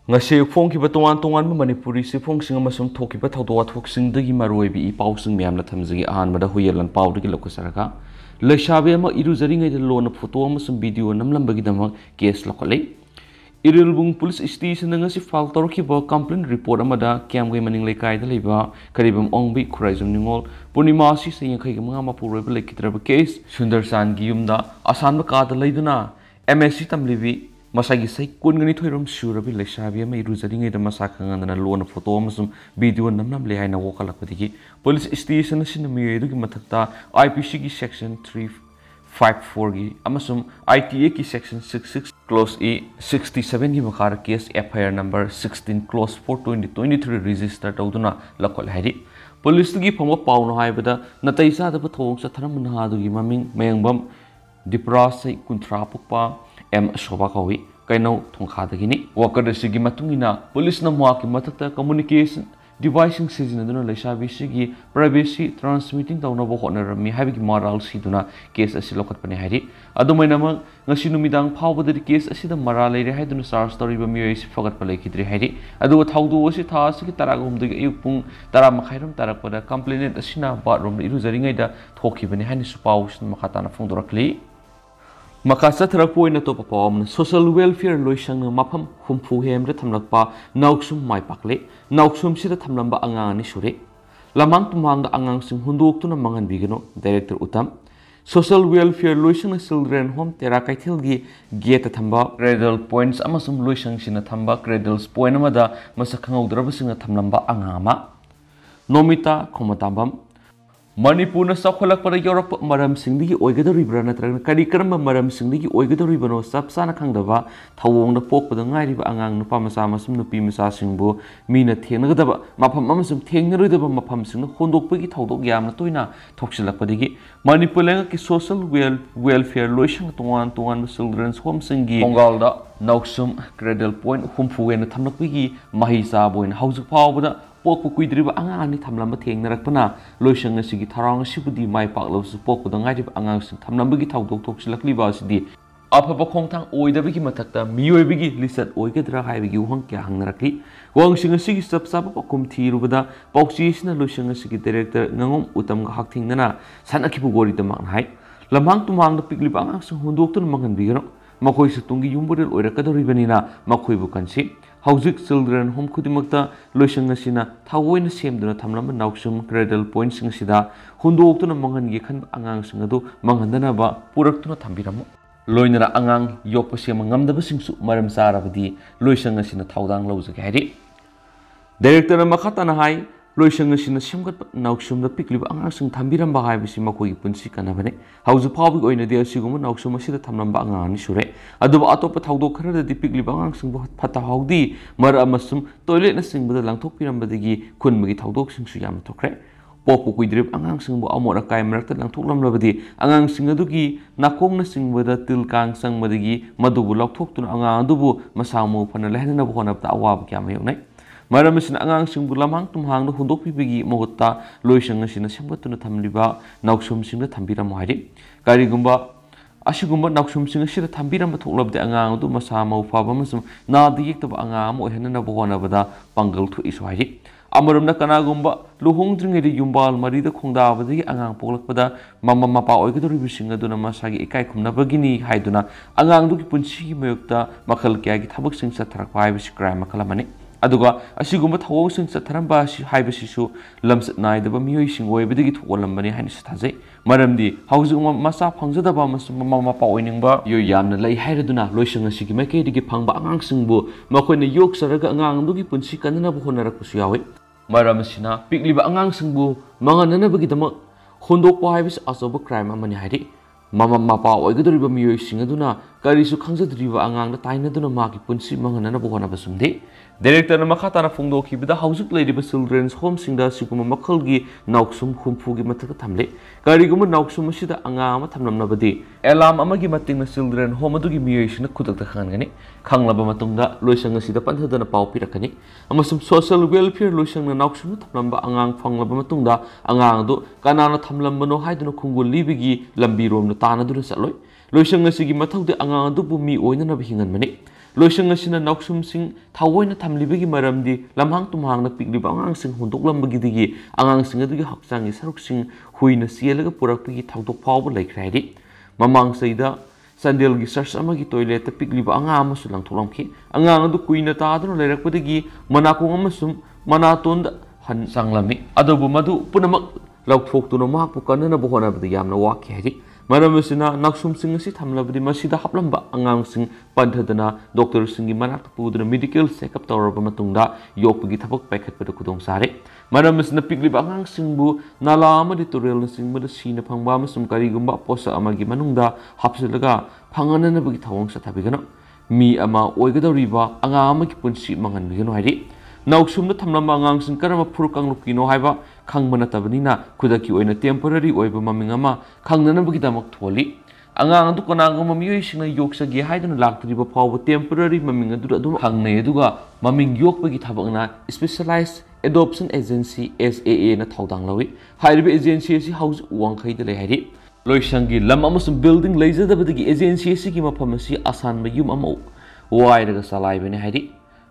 ngase phongkiba tongan tongan manipuri se phongsing amasum thokiba thawdo wathoksingi maroibi pausing myamna thamjigi ahanbada huyelan pawdagi lokosaraka lesabe ama irujari ngai lona photo amasum video namlambagi damak case lokale Irilbung police station ngasi file torkiba complaint report amada kyamgai maning lekai da leba karibam ongbi khuraizum ningol purnimasi se yankhai ga ma puroiba lekitraba case sundarsan gi yumda asanba ka da leiduna MSc tamlibi masagi sai kungani thoirum surabi lesabi ama irujari ngai da masakangana lona photo amasum video namnam le haina wokalakpadigi police station sin miyedu gi mathakta IPC gi section 354 gi amasum ITA ki section 66 clause E 67 gi makar case FIR number 16 clause 4 2023 register tawduna lakol hari police gi phangwa pawno haibada natai sa da thong sa tharam na du gi maming mayangbam dipras kuntra pukpa M shoba kawi kaino thongkha dagini worker sigi matungina police na mwa ki mathakta communication device sizinaduna lesabi sigi privacy transmitting tawna bo honarami habigi moral siduna case asi lokatpani hari adumaina ma ngasi numidang phawbadari case asi da mara leire haiduna charge toriba miyoi si fogat palai kidri hari adu thawdu osi tha asi taragum dagi ayuk pung 10 makhairam tarakpada complainant asina bathroom irujari ngai da thokibani hani supaw sin makhatana phongdorakli Makasa terakpoi na topa pawam social welfare loisang mapam humfu hem re thamlakpa Naosum Mei pakle Naosum sida thamlamba angang ni sure lamang tumang da angang sing hunduk tu na mangan bigano director utam social welfare loisang children home tera kaithil gi gate thamba cradle points amasum loisang sina thamba cradles point amada masakhangau drabasing thamlamba angama nomita khomatambam Manipur na sakholak para Europe maram singdigi oigadoribra natragna kari karamba maram singdigi oigadoribano sapsana khangdaba thawongna pokpada ngairiba angang nupa masa masum nupi masa singbu mina thengnagadaba mafam amasum thengnaroidaba mafam singna hondokpagi thawdok yamna toina thoksilakpadigi Manipur lenga ki social welfare loisang tongan children's home singi Bengalda Naosum cradle point humfuena thamlakpagi mahisa boin hausuk phawbada pokpu kuidriba angang ni thamlamba thengnarakpana loisang asigi tharang sibudi mai paklosu pokpu ngairiba angang sing thamlambagi thawdok thoksilakliba asidi afaba khongthang oidabigi mathakta miyoibigi lisat oigadra haibigi uhang kya hangnarakli wangsing asigi sapsaba pakum thirubada pauchisna loisang asigi director ngangom utam ga hakthingna sanakibu gori tamang hai lamhang tumang da piklib angang sing hundoktun mangan bigano makoi sutungi yumburil oirakadoribanina makoi bukansi Hauzik children home kudimakta loisang asina thawoina semduna thamlamba Naosum cradle point sing sida hundoktuna mangan gi khan angang sing adu manghandana ba puraktuna thambiramu loinara angang yokpa sema ngamdaba singsu maram sarabadi loisang asina thawdang lawjage hari director makhatana hai loisang asina semgat Naosum da pikliba angang sing thambiramba haibisi makoi punsi kanabane hauzu phawbi oina de asiguma Naosum asida thamlamba angang ni sure aduba atopa thawdo khara di pikliba angang sing phata haudi mar amasum toilet na singbada langthok pirambadagi khunmagi thawdok singsu yam thokre popu kuidrib angang singbu amora kai marakta langthok lamlabadi angang sing adugi nakong na singbada tilkang sangmadagi madubu lokthok tun angang adubu masamu phana lehna na bhonapta awab kyam yonai Maram sina angang sing bulamang tumhang no hundok pibigi mohutta loisang sina semgatuna thamliba Naosum singda thambiram hairi karigumba asigumba Naosum sing sida thambiram thoklabde angang du masa mau phaba masum na diyektaba angang mo henna bogona bada pangal thu isu hairi amaramna kanagumba luhongdringedi yumbal marida khongdabadi angang poklakpada mama mapa oigadori bisinga duna masagi ikai khumnabagini haiduna angang du ki punsi mayokta makhal kya gi thabak sing satharak pai bisi crime makhalamani aduga asigumba thawong sing satharamba haibasisu lamsat naidaba miyoi sing oibadagi thokolambani haini sathajai maramdi hauzuma masa phangjadaba mama mapa oiningba yo yamna lai hairaduna loisang asigi maikeidigi phangba angang singbu makoina yok saraga angang dugi punsi kanana bu honarakpusu yawi maramsina pikliba angang singbu mangananabagi dama hondokpa haibis asoba crime amani hairi mama mapa oigadoriba miyoi sing aduna karisu khangjadriba angang da tainaduna maki punsi manganana bu honabasumde Director na makhatana phongdoki bida haujuk leiriba children's home singda siguma makhalgi Naosum humfugi mathaka thamle kariguma Naosum sida anga ama thamlamnabadi alarm amagi mating na children home adugi miyoi sina khudakta khangani khanglaba matungda loisang sida panthadana pau pirakani amasum social welfare loisang na Naosum thamlamba angang phanglaba matungda angang du kanana thamlambano haiduna khungul libigi lambi rom na tanaduna chaloi loisang asigi mathaude angang du bu mi oinana hingan mani Loisang asina nausum sing thawoi na thamlibagi maramdi lamhang tumhang na pigliba angang sing hundoklambagi digi angang sing adugi hakchangi saruk sing huina sielaga purakpagi thawdok phawba laikhra hadi mamang saida sandel gi search amagi toilet ta pigliba anga amasu langtholamki angang adu kuina taaduna lairakpadagi manakong amasum manatonda han sanglami adobu madu punamak laukthoktuno mahakpu kanana bohonabadi yamna wakhi hadi Maramasina naksum sing si thamlabdi masida haplamba angang sing panthadana doctor singi manak puduna medical check-up tawraba matungda yokpagi thabak paikhatpada kudong sare maramasina pigliba angang singbu nala amadi turel singmada sina phangba amasum karigumba posa amagi manungda hapsilaga phangananabagi thawong sathabigano mi ama oigadoriba anga amagi punsi manganbigano hairi Nausum na thamlamba angang sing karama phurukang lukino haiba khangmana tabnina khudaki oina temporary oiba maming ama khangnanabagi damak tholi angang adu kananga mamioi singna yoksagi haiduna laktriba phawba temporary maming adu adu khangnai aduga maming yokpagi thabakna specialized adoption agency SAA na thaudang lawi hairiba agency si house wangkhai de lai hairi loisangi lam amasum building leijadabadagi agency si ki mafam si asan ma yum ama wairaga salai bene hairi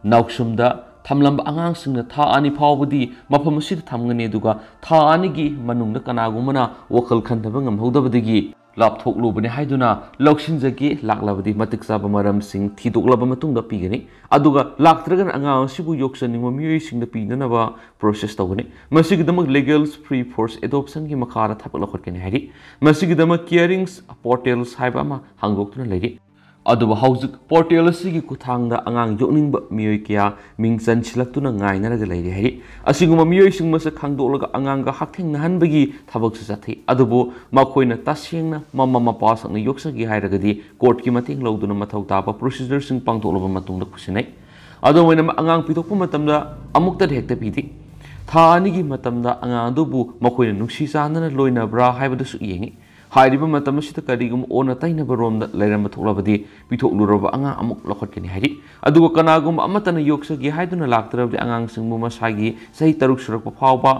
nausumda Thamlamba angang singna tha ani phawbudi mafam asida thamngani duga tha ani gi manungna kanagumana wakal khandaba ngamhodabadigi lapthok lubane haiduna loksinjagi laklabadi matik saba maram sing thidoklaba matungda pigani aduga laktragan angang sibu yoksaningma miyoi singna pinanaba process tawgani masigidamak legal free force adoption gi makara thapala khotkani hairi masigidamak caring portals haiba ma hangdoktuna leiri aduba hauzik portal asigi kuthangda angang yokningba miyoi kya mingchan chilaktuna ngainaraga leiri hairi asiguma miyoi singmasa khangdolaga anganga haktheng nahanbagi thabak sa chathai adubu makhoina tasengna mama mapa sakna yoksagi hairagadi court ki mating lawduna mathau taba procedure sing pangtolaba matungda khusinai adomoina angang pitokpu matamda amukta hekta pidi tha ani gi matamda angang adubu makhoina nungsi chanana loinabra haibadasu yengi Hairiba matam asita karigum ona tainaba romda lairamba thoklabadi pithokluraba angang amuk lokhotkani hairi aduga kanagum amatana yoksagi haiduna laktarabdi angang singmu masagi sahi taruk surakpa phawba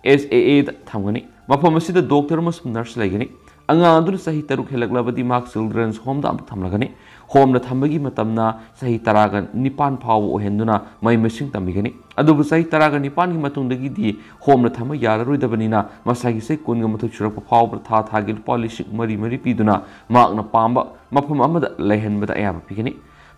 SAA da thamgani mafam asida doctor amasum nurse laigani angang aduna sahi taruk helaklabadi mak children's home da amuk thamlagani home na thambagi matamna sahi taraga nipan phawba ohenduna mai masing tambigani adubu sahi taraga nipan gi matungdagi di home na thamba yararoidabanina masagi sai kunga mathuk surakpa phawba tha thagi policy mari mari piduna makna pamba mafam amada laihanbada ayaba pigani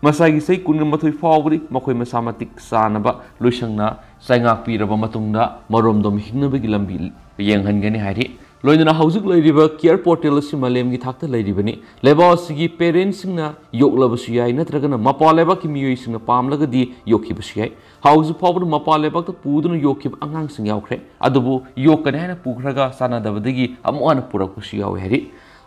masagi sai kunga mathui phawbri makhoi masamatik sanaba loisangna saingak piraba matungda maromdom hingnabagi lambi yenghangani hairi loinana hauzik leiriba care portal asi malemgi thakta leiribani leba asigi parents singna yoklabasu yai natragana mapa leba ki miyoi singna pamlagadi yokhibasu yai hauzu phawbru mapa leba ta puduna yokhib angang sing yaukre adubu yokkane hana pukhraga sanadabadagi amuana purakpusu yawi hari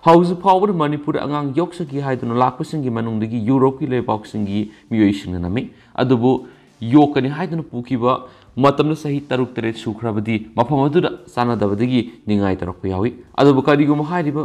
hauzu phawbru manipur angang yoksagi haiduna lakpasingi manungdagi europe ki lebak singi miyoi singna nami adubu yokkane haiduna pukhiba matamna sahi taruk teret sukhrabadi mafam adura sanadabadagi ningai tarakpa yawi adubu kariguma hairiba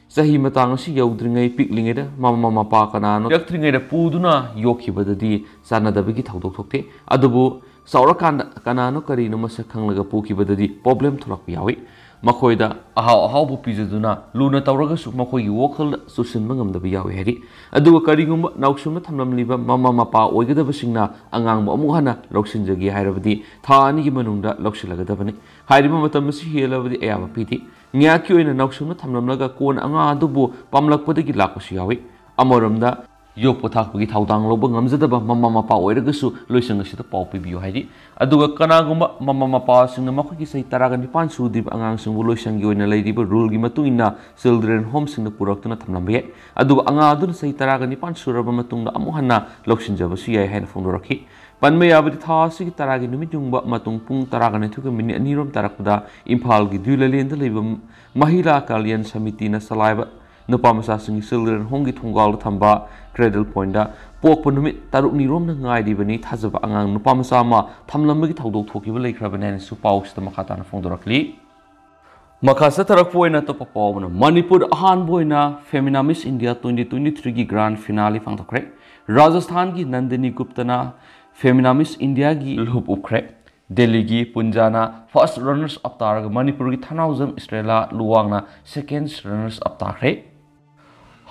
sahi matang asi yaudringai piklingeda mama mapa kanano yaktringai da puduna yokhibadadi sanadabagi thaudok thokte adubu saurakanda kanano karino masa khanglaga pukibadadi problem tholakpa yawi makhoida ahau bu pizaduna luna tawraga su makhoigi wokal susin mangamdaba yawi hari aduga karigumba nausumna thamlamliba mama mapa oigadaba singna angang amu hana loksinjagi hairabadi thani gi manungda loksilagadabani hairiba matam si helabadi ayaba pidi ngyaki oina nausumna thamlamlaga kon anga adubu pamlakpadagi lakpasu yawi amoramda yok pathakpagi thaudang loba ngamjadaba mama mapa oiragasu loisang asida pau pibiyo hairi aduga kanagumba mama mapa singna makhogi sahi taraga nipan sudib angang singbu loisangi oina leiriba rule gi matungina children home singna puraktuna thamlambe aduga anga aduna sahi taraga nipan suraba matungda amuhanna loksinjaba su yai haina phongdorakhi panme yabadi tha sigi taragi numit jungba matung pung taraga nethuka minute anirom tarakpada imphal gi dulalenda leiba mahila kalyan samiti na salaiba nupamasa singi children home gi thonggal thamba cradle point da pokpa numit taruk ni rom na ngai dibani thajaba angang nupamasa ma thamlambagi thaudok thokiba leikrabane su pausita makata na phongdorakli makasa tarak poina to papawna manipur ahan boina femina miss india 2023 gi grand finale phangthokre rajasthan gi nandini gupta na femina miss india gi lhup ukre delhi gi punjana first runners up targa manipur gi thanaujam australia luwangna second runners up takre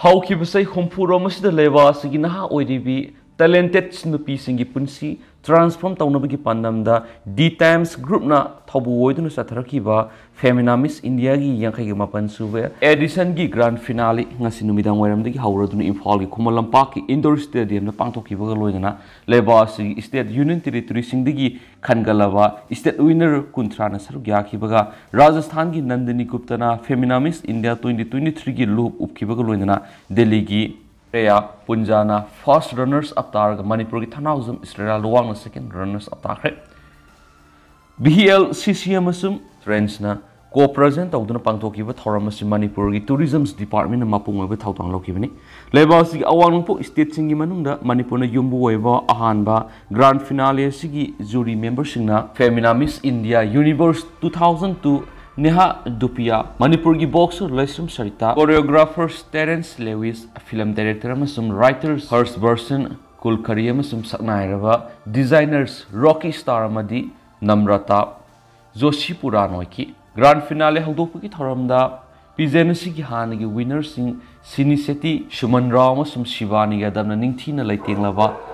Hauki basai humpuro masida leba sigi naha oiribi talented nupisingi punsi transform taunabagi pandamda D Times group na thobu oiduna satharakiba Femina Miss India gi yangkai gi mapan suwe edition gi grand finale ngasi numidang wairamdagi hauraduna Imphal gi Khumalampak ki indoor stadium na pangthokiba ga loidana leba si state union territory singdagi khangalaba state winner kuntra na saruk yakibaga Rajasthan gi Nandini Gupta na Femina Miss India 2023 gi loop upkiba ga loidana Delhi gi Preya Punjana first runners up targa Manipur ki Naosum Mei na second runners up targa BHL CCM asum friends na co-present tawduna pangthokiba thoramasi Manipur ki tourism department na mapungwa thawtang lokibani lebasi awangpo state singi manungda Manipur na yumbu weba ahanba grand finale sigi jury member singna Femina Miss India Universe 2002 Neha Dupia, Manipur ki boxer Lesum Sarita, choreographers Terence Lewis, film director amasum writers Hers Berson, Kulkari amasum Saknairava, designers Rocky Star amadi Namrata, Joshi Puranoiki, grand finale hangdokpagi thoramda Pizenasi ki hanagi winners sing Siniseti Shuman Rao amasum Shivani gadamna ningthina laitinglaba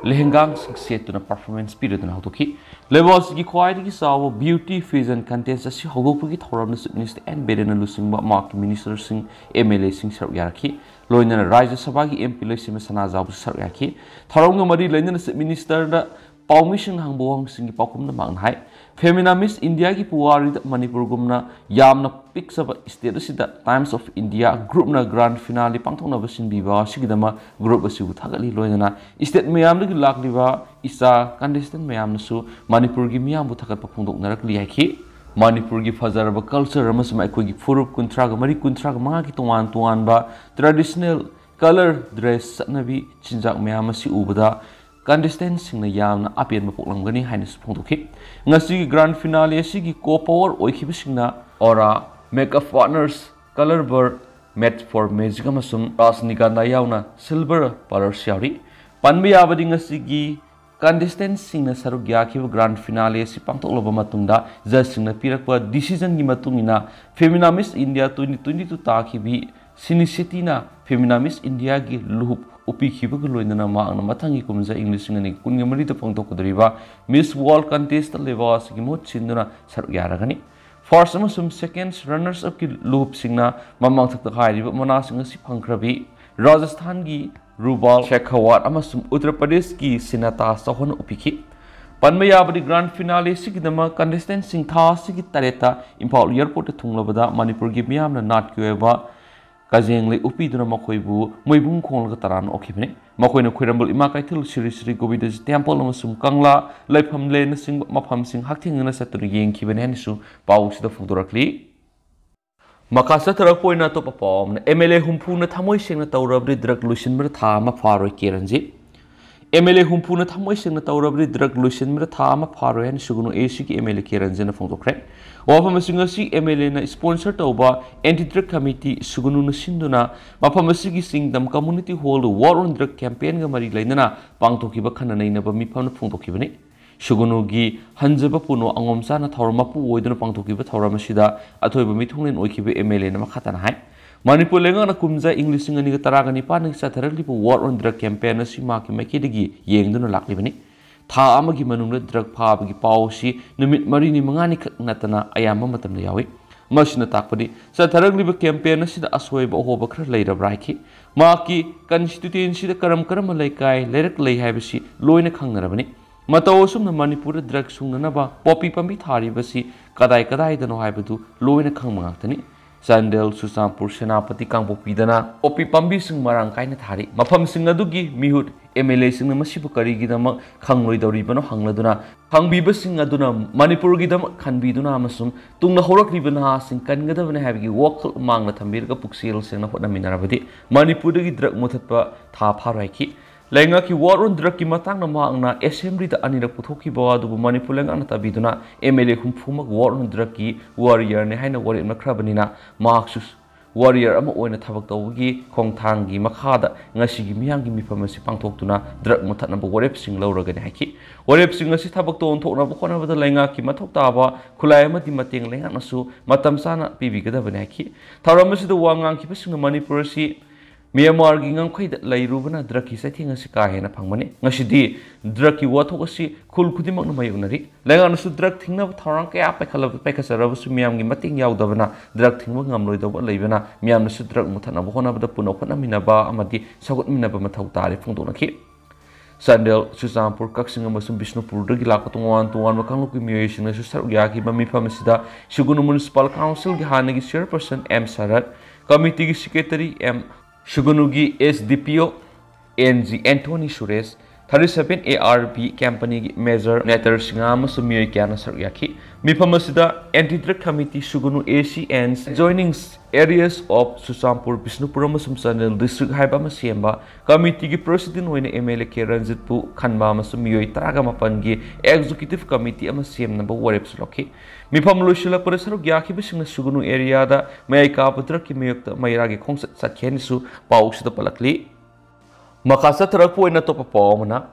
lehengang setuna performance period na hotoki levels ki quality ki saw beauty fashion contest asi hogopagi thoram na minister and bedena lusingba mark minister sing MLA sing sar yaraki loina Rajya Sabha ki MP lesim sana jabu sar yaraki thoram mari loina minister da permission hangbo sing pakum na mang hai Femina Miss India ki puwari da Manipur gumna yamna pick saba state sida Times of India group na grand finale pangthongna basin biba sigidama group asi uthagali loina state mayam gi lakliba isa contestant mayam nasu Manipur gi miyam bu thakat paphungdok narakli haiki Manipur gi fajaraba culture amasum aikoi gi furup kuntra ga mari kuntra ga manga ki tuan ba traditional color dress nabi chinjak mayam asi ubada contestants sing na yamna apian mapoklamgani haina phongdokhi ngasi grand finale asigi co-power oikhiba singna ora makeup partners color bar met for magic amasum rasniganda yauna silver color shari panbi abadi ngasi contestants sing na saruk yakhiba grand finale asi pangtokloba matungda judge sing na pirakpa decision gi matungina Femina Miss India 2022 takhibi sinicity na Femina Miss India gi luhup upi khiba loina ma na mathangi kumja English ngani kunga mari ta pangtok kodriba Miss World contest lewa sigi mot chinduna sar yaragani first amasum second runners up ki loop singna mamang thakta hairiba mana singa si phangkrabi Rajasthan gi Rubal Shekhawat amasum Uttar Pradesh ki Sinata Sahon upiki panmaya badi grand finale sigi dama contestant sing tha sigi tareta Imphal airport thunglabada Manipur gi miyamna nat kyeba Kajeng le upi duna makoibu moibung khong ga taran okhibne makoina khoirambul ima kaithil Sri Sri Govindaji temple amasum kangla laifam le na sing mafam sing hakthing na saturi yengkhibane hanisu pau sida phungdorakli makasa tarak poina to papom MLA humpu na thamoi sing na tawrabri drug lusin mer tha ma faroi keranji MLA humpu na thamoi sing na tawrabri drug lusin mer tha ma faroi han sugunu AC ki MLA keranji na phungdokre wafam singasi MLA na sponsor tauba anti-drug committee sugunu na sinduna mafam sigi singdam community hall war on drug campaign ga mari lainana pangthokiba khananai na ba mifam na phungtokibani sugunu gi hanjaba puno angomsa na thawrama pu oiduna pangthokiba thawrama sida athoiba mithunglen oikiba MLA na makhata na hai Manipur lenga na kumja English ngani ga taragani pa ngi satharali pu war on drug campaign na sima ki makidigi yengduna laklibani tha amagi manungna drug phabagi pawsi numit marini mangani natana ayama matamna yawi masina takpadi satharagliba campaign asida aswaiba hoba khra leirabra ki maki constituency da karam laikai lerak lei haibasi loina khangnarabani mataw sumna Manipur drug sungnana ba poppy pambi thari basi kadai dano haibadu loina khangmangtani Sandel Susampur Senapati Kangpopi dana Poppy Pambi sing marang kaina thari mafam sing adugi mihut MLA sing masibu karigi dama khangloi dawribano hangladuna hangbiba sing aduna Manipur gi dama khanbiduna amasum tungna horakribana sing kangadabana habigi wokal mangna thambirga puksel sing na hodnaminarabadi Manipur gi drug muthatpa tha pharaiki lenga ki war on drug ki matang na maangna assembly da anirak puthoki bawa du Manipur lenga na tabiduna MLA humfumak war on drug ki warrior ne haina warrior na khabanina marxus warrior ama oina thabak tawgi khongthang gi makhada ngasi gi miyang gi mifam si pangthoktuna drug muthat na warep sing lawraga ne haki warep sing ngasi thabak to onthok na bkhona bada lenga ki mathok ta ba khulai ma di mateng lenga nasu matam sana pibi gada bane haki tharam si da wangang ki sing Manipur si Myanmar gi ngam khaida lairubana drug ki saithinga si ka hena phangmani ngasidi drug ki wathok asi khul khudimak na mayunari lengan su drug thingna thorang kya paikhala paikasara su myam gi mating yaudabana drug thingba ngamloi dawa leibana myam su drug muthana bhona bada puno phana minaba amadi sagot minaba mathau tare phungdona ki Sandel Susampur Kaksing amasung Bishnupur dagi lakatungwan tuwan makanglu ki miyosing su sarugya ki mamifam sida Shugunu Municipal Council gi hanagi chairperson M Sarat committee gi secretary M Shugunugi SDPO NG Anthony Suresh 37ARB company measure netter singam sumiyoi kyana saryaki mipamasida anti-drug committee Shugunu ACN's joining areas of Susampur Bishnupur amasum Sanel district haiba masemba committee gi president hoina MLA K Ranjit pu khanba amasum miyoi taraga mapan gi executive committee amasem number warep sloki mipam loshila parasar gyaki bising Shugunu area da mai ka putra ki miyok maira gi khongsat satkhen su pausida palakli makasa tharakpo ina topa pawmana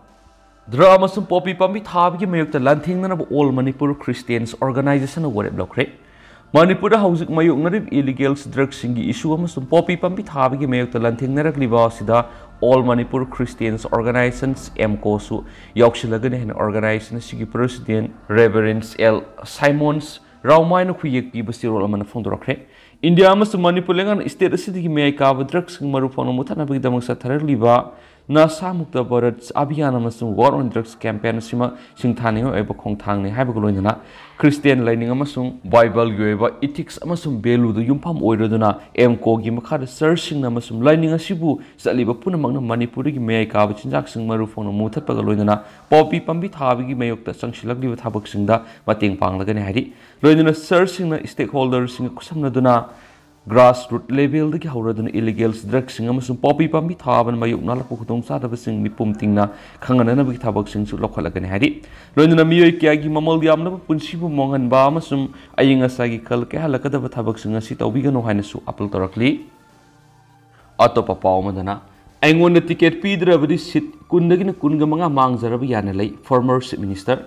drama sum popi pambi thabi gi mayuk ta lanthing na all Manipur Christians organization award blokre Manipur da hausik mayuk narib illegal drugs singi issue amasum popi pambi thabi gi mayuk ta lanthing na rakliba sida all Manipur Christians organizations MCO su yokshilagane hen organization sigi president Reverend L Simons Raumaino khuyek pi basirol amana phondorokre India amasum Manipur lengan state asidi may ka drugs maru phono muthana bagi damang sa tharaliba Nasa Mukta Bharat Abhiyan amasung war on drugs campaign sima singthani eba khongthang ne haiba loinana Christian lining amasung Bible yoeba ethics amasung value du yumpham oiroduna MCO gi makha searching amasung lining asibu saliba punamang Manipur gi may ka chinjak sing maru phono muthat paga loinana popi pambi thabi gi mayokta sangshilakli thabak singda mateng panglagane hari loinana searching na stakeholders sing kusamna duna grassroots level the hauradun illegal drugs sing amasung popi pambi thaban mayuk nala pukutong sa da sing mipum tingna khangana na bi thabak sing su lokhalagani hari loinana miyoi kya gi mamal yamna punsi bu mongan ba amasung ayinga sagi kal ke halakada ba thabak sing asi tawbigano haina su appeal torakli atopa pawmadana aingon ticket pidrabadi sit kundagina kunga manga mangjarabi yana lei former chief minister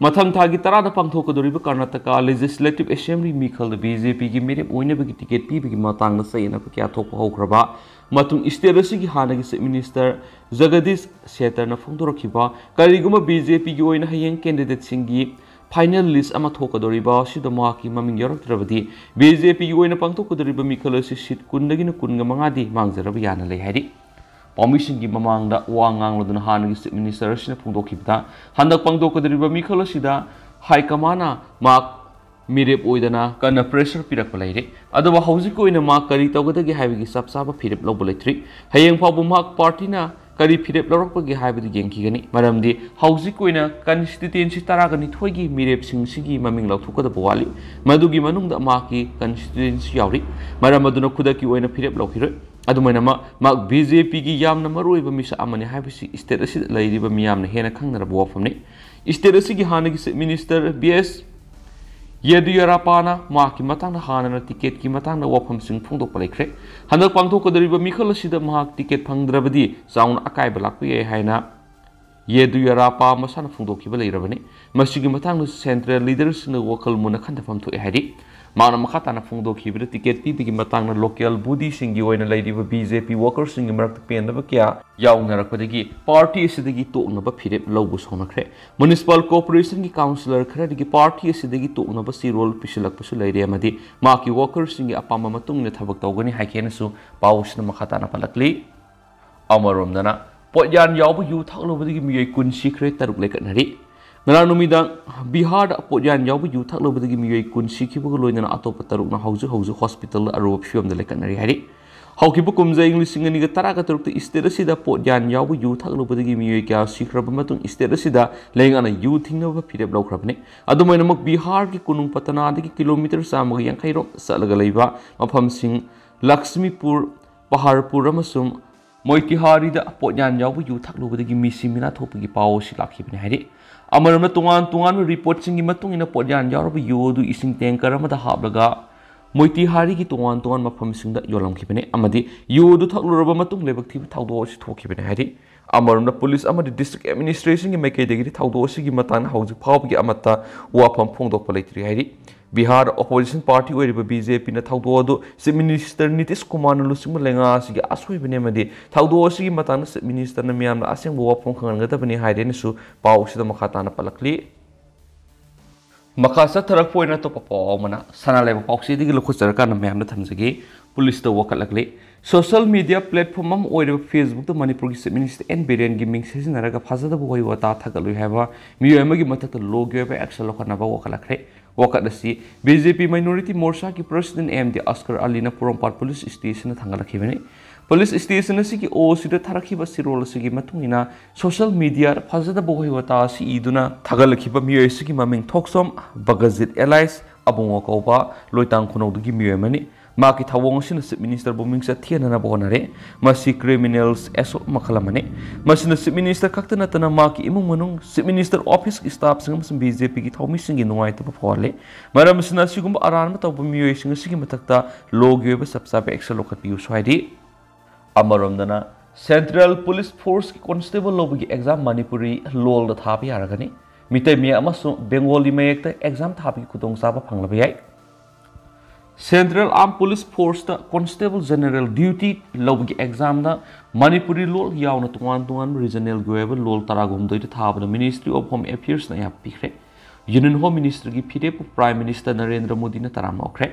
Mathang thagi tarada pangthokadoriba Karnataka Legislative Assembly mikhal BJP gi mere oinabagi ticket pibagi matangna sayna kya thokpa hokraba matung state gi hanagi chief minister Jagadish Shetar na phongdorokhiba kariguma BJP gi oina hayeng candidate singi final list ama thokadoriba sidama ki maming yoroktrabadi BJP gi oina pangthokadoriba mikhal si sit kundagina kunga mangadi mangjarabi yana lei hari Permission gi mamangda wangang loduna hanagi chief minister sina phungdokhibda handak pangdokadriba mikhal sida high command mak mirep oidana kana pressure pirak palaire aduba hauji ko ina mak kari tawgadagi haibigi sapsaba phirep loboletri hayeng phabu mak party na kari phirep lorokpagi haibidi gengkigani maramdi hauji ko ina constituency taragani thoigi mirep singsigi maming lauthukada bwali madugi manungda maki constituency yauri maramaduna khudaki oina phirep lokhiroi Adumaina mak BJP gi yamna maroiba misa amani haibisi state asi lairiba miyamna hena khangnaraba wafamni state asi gi hanagi minister BS Yediyarapana maki matangna hanana ticket ki matangna wafam sing phungdok palaikre handak pangthokadariba mikhal asida mahak ticket phangdrabadi saun akai balakpi haina Yediyarapa masana phungdokhiba leirabani masigi matangna central leaders na wakal muna khandafam thoi hari Mana makatana phungdokhibida ticket pibigi matangna local body singi oina laidiba BJP workers singi marak pendaba kya yaungnarakpadagi party asidagi toknaba phirep lobu sonakre municipal corporation gi councillor kharadagi party asidagi toknaba sirol pisilakpasu leire amadi maki workers singi apama matungna thabak tawgani haikenasu pausna makatana palakli amaromdana potyan yawbu yu thaklobadagi miyai kun sikre taruk lekatnari Naranumidang Bihar Potyan Yabu yu thaklobadagi miyoi kun sikhibaga loinana atopa tarukna hauju hospital aruba fiom da lekanari hari haukibu kumjai lising ani ga taraga tarukta state asida Potyan Yabu yu thaklobadagi miyoi kya sikraba matung state asida leingana yu thingnaba phirep lawkhrabne adumaina mak Bihar ki kunung patana dagi kilometer samaga yankai ro salaga leiba mafam sing Lakshmipur Paharpur amasum Moitihari da Potyan Yabu yu thaklobadagi misimina thopagi pawo silakhibne hari Amaramna tungan report singi matung ina Potyan Yabu yodu ising tanker amada hablaga Moitihari ki tungan mafam singda yolamkhibane amadi yodu thakluraba matung lebak thiba thawdo si thokhibane hari Amaramna police amadi district administration ki maikaidagi thawdo si gi matana hauji phawgi amata wafam phongdok palaitri hari Bihar opposition party oiriba BJP na thaudo adu Chief Minister Nitish Kumar na lusingma lenga asigi asoi bene madi thaudo asigi matana Chief Minister na miyam na aseng bo wapong khangadabani haideni su pau sida makata na palakli Makasa tarak poina to papa mana sana leba pauksi digi lokho sarkar na meham na thamjagi police to wakalakli social media platform am oire Facebook to Manipur gi Chief Minister N Biren gi ming season naraga phajada bo hoi wata thagalu haba miyo amagi matak to logyo ba action lokha na ba wakalakre wakadasi BJP minority morcha ki president MD Asghar Ali na Purampar police station na thangalakhi bani police station asigi o sida tharakhiba sirol asigi matungina social media phajada bo hoi wata si iduna thagalakhiba miyo asigi maming thoksom bagazit allies abungo koba loitang khunau gi miyo mani maki thawong sina Chief Minister boming sa thiana na bonare masi criminals eso makhalamane masina Chief Minister kaktana tana maki imung manung Chief Minister office staff singam sim BJP gi thawmi singi nuai ta phole maram sina sigum aran ma taw miyo singa sigi matakta logyo ba sabsa be excel lokat piu swaidi Amaramdana Central Police Force ki constable lobi exam Manipuri lol da thabi aragani mitai mi amasu Bengali mayekta exam thabi kudong saba phanglabi yai Central Armed Police Force ta constable general duty lobi exam da Manipuri lol yauna tuan regional goeba lol taragum doi thabana Ministry of Home Affairs na ya pikre Union Home Minister gi phire Prime Minister Narendra Modi na taram okre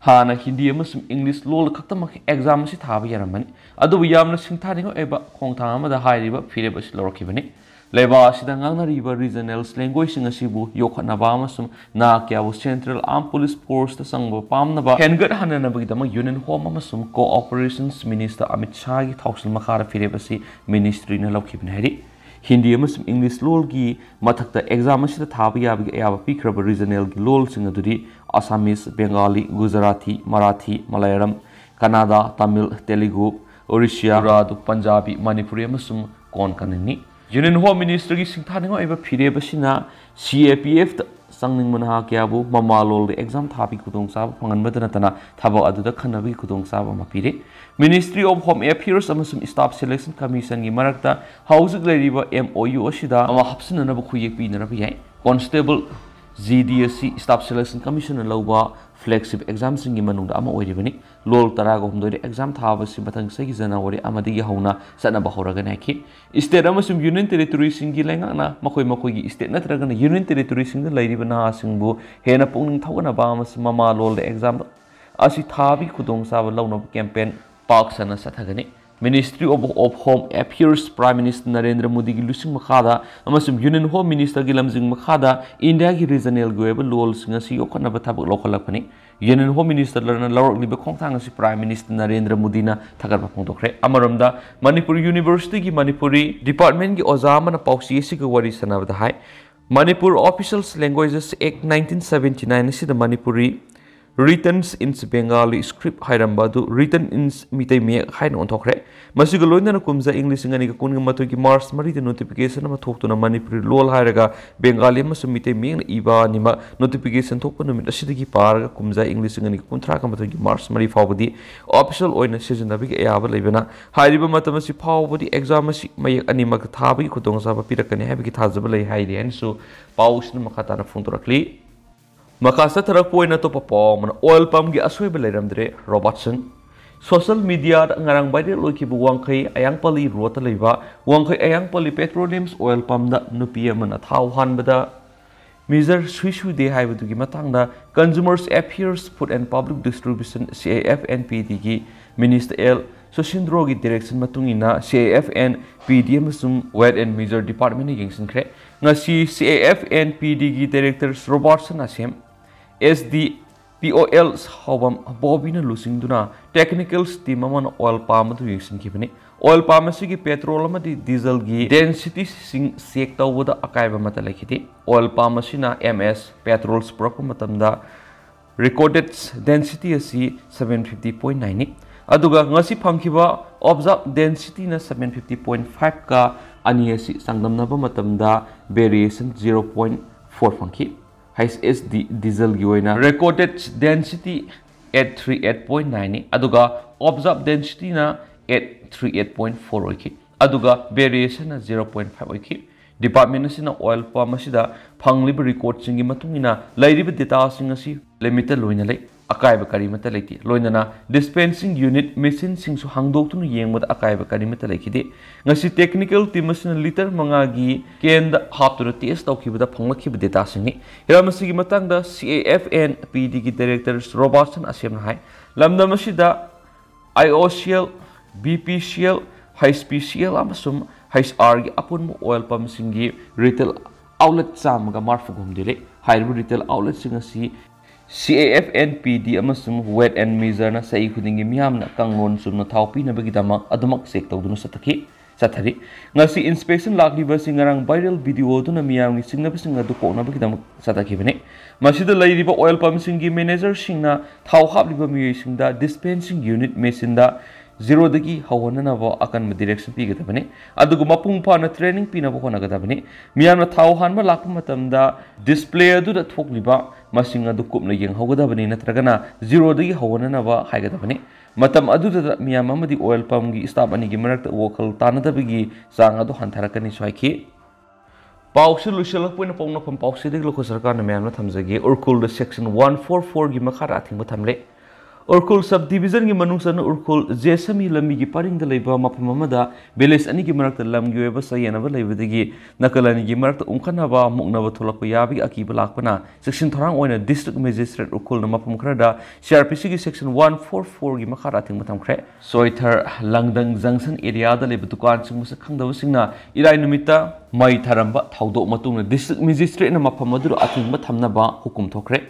Hana Hindi amasum English lol khaktamak exam si thaba yaramani adu yamna singthani eba khongthang amada hairiba phireba si lorokhibani leba asida ngangnariba regional language singa sibu yokhanaba amasum na kyabu Central Armed Police Force ta sangba pamnaba hengat hananaba gidama Union Home amasum Cooperations Minister Amit Shah gi thausil makhara phireba si ministry na lokhibani hari Hindi amasum English lol gi mathakta exam asida thaba yabi ayaba pikraba regional gi lol singa duri Assamese, Bengali, Gujarati, Marathi, Malayalam, Kannada, Tamil, Telugu, Orissa, Urdu, Punjabi, Manipuri amasum Konkanini. Union Home Minister gi singthani eba phireba sina CAPF sangning manha kyabu mamalol exam thabi kudong sab phangan badana tana thaba aduda khanabi kudong sab mapire Ministry of Home Affairs amasum Staff Selection Commission gi marakta housing leriba MOU asida ama hapsina na bu khuyek pi na rabi yai Constable GDSC Staff Selection Commission lauba flagship exam singi manungda ama oiribani lol taraga humdoi exam thaba si bathang sagi January amadi gi hauna sana bahora gana ki state amasum union territory singi lenga na makoi gi state natraga na union territory singi lairibana singbu hena pungning thawna ba amasum mama lol exam asi thabi khudong saba launa campaign park sana sathagani Ministry of Home Affairs Prime Minister Narendra Modi gi lusing makhada amasum Union Home Minister gi lamjing makhada India gi regional goeba lol singa si yokhana ba thabak lokhalakpani Union Home Minister lana lawrak liba khongthang si Prime Minister Narendra Modi na thagar ba phongdokre amaramda Manipur University gi Manipuri Department gi oja mana pausi si gi wari sanabda hai Manipur Official Languages Act 1979 si the Manipuri written in Bengali script hairambadu written in mitai me hain on thokre masiga loina na kumza English ngani ka kun ma to ki March mari the notification ma thok to na Manipuri lol hairaga Bengali ma sum mitai me iba nima notification thok no mit asida ki par ga kumza English ngani ka kunthra ka ma to ki March mari fawbadi official oina season na bi ga yaba lebena hairiba matam si fawbadi exam si may ani ma thabi khutong sa ba pirakani habi ki thajaba lei hairi and so paus na makata na phuntorakli Makasa tarak poina to papa mana oil palm gi asoi belairamdre Robertson social media ngarang bai loki bu wangkai ayang pali rota leiba wangkai ayang pali petroleum oil palm da nupi mana thau han bada Measure Swishu de Haibugi Matanga, Consumers Affairs Food and Public Distribution CAFNPD gi Minister L. Soshindrogi Direction Matungina CAFNPD Masum Wet and Measure Department Yingsinkre, Nasi CAFNPD gi Director Robertson Asem, SD POL Hobam Bobina Lusingduna, Technicals Timaman Oil Palm to Yingsinkipani. Oil palm ki petrol amadi diesel gi density sing sekta wada akaiba mata lekiti oil palm na ms petrols prok matamda recorded density asi 750.9 aduga ngasi phamkiba observed density na 750.5 ka ani asi sangdamnaba matamda variation 0.4 phangki HSD diesel gi oina recorded density at 38.9 aduga observed density na 38.4 oiki aduga variation na 0.5 oiki department असिना oil pump असिदा फंगलिब record सिंगी मतुंगिना लैरिब data सिंग असि limited लोइना लै अकायब करीमत लेती लोइना डिस्पेंसिंग यूनिट मशीन सिंगसु हांगदोक्तुनु येंगबद अकायब करीमत लेखिदे ngasi technical team asina liter mangagi ken da haptuna test tawkhibada phanglakhib data singni hiramasi gi matangda CAFN-PD gi director Robertson asemna hai lamdam asida IOCL BPCL HPCL amasum HR gi apun oil pump singi retail outlet chamaga marfugumdile haibu retail outlet singasi CAFN-PD amasum weight and measure na sai khudingi miyamna kanglon sumna thaupi na bagidama adumak sek tawdunu sathaki sathari ngasi inspection lakliba singarang viral video duna miyamni singna singa du pona bagidama sathaki bene masida lairiba oil pump singi manager singna thau habliba miyoi singda dispensing unit machine da zero dagi hawana ba akan direction pi gata bane adugu mapung pa na training pi na ba gata bane miyamna thau hanma lakpa matamda display adu da thokliba masinga du kupna yeng hogada bane natragana zero dagi hawana ba haigata bane matam adu da miyam amadi oil pump gi staff ani gi marak wokal tanada bigi sang adu hantarakani swaiki Pausi lusialak po na pong napang pausi digi loko sarkar na miyam na thamjagi urkul da section 144 gi makara ating matamle Urkul subdivision gi manungsan urkul jesami lambi gi paring da leiba mapamamada beles ani gi marak lam gi weba sayana ba leiba digi nakalani gi marak umkhana ba mukna ba tholak yabi akiba lakpana section tharang oina district magistrate urkul na mapam khrada CRPC gi section 144 gi makhara thing matam khre soithar langdang junction area da leiba dukan sing musa khangda singna irai numita mai tharamba thaudo matungna district magistrate na mapamadu ating ba thamna ba hukum thokre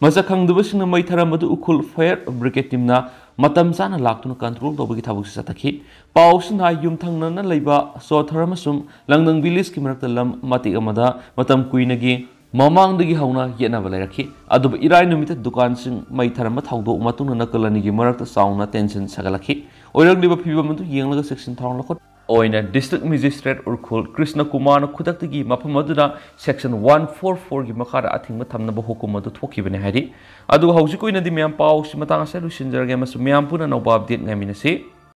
Masa khangdubasingna mai tharamadu ukul fire brigade teamna matam sana laktuna control tawbagi thabuk satakhi pausna yumthangna na leiba so tharamasum langdang village ki marakta lam mati amada matam kuinagi mamangdagi hauna yena balarakhi aduba irai numita dukan sing mai tharama thawdo matungna nakalani gi marakta sauna tension sagalakhi oiragdiba phibamatu yenglaga section tharang lakot oina district magistrate urkul Krishna Kumar khudaktagi mafam aduna section 144 gi makhara athingma thamna ba hukum adu thokibane hari adu hauji koina di myam pau si matang asa lusinjarage masu myam puna no update ngaminasi